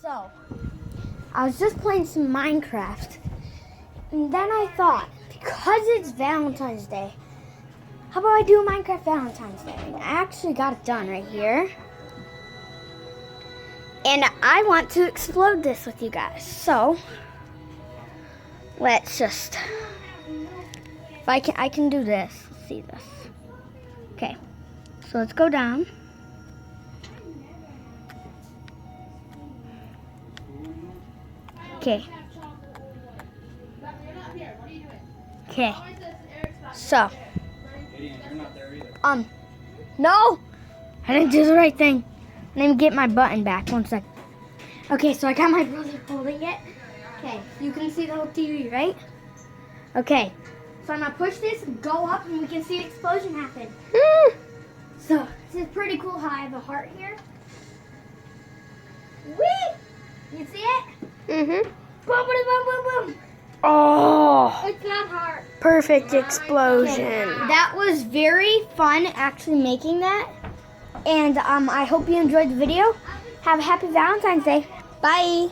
So, I was just playing some Minecraft, and then I thought, because it's Valentine's Day, how about I do a Minecraft Valentine's Day? And I actually got it done right here. And I want to explode this with you guys. So, let's just, if I can do this. Let's see this. Okay, so let's go down. Okay. Okay. So. No! I didn't do the right thing. Let me get my button back. 1 sec. Okay, so I got my brother holding it. Okay, you can see the whole TV, right? Okay. So I'm gonna push this, go up, and we can see an explosion happen. So, this is pretty cool how I have a heart here. Whee! You see it? Mm-hmm. Boom, boom, boom, boom, boom. Oh, It's not hard. perfect explosion. Okay. That was very fun actually making that. And I hope you enjoyed the video. Have a happy Valentine's Day. Bye.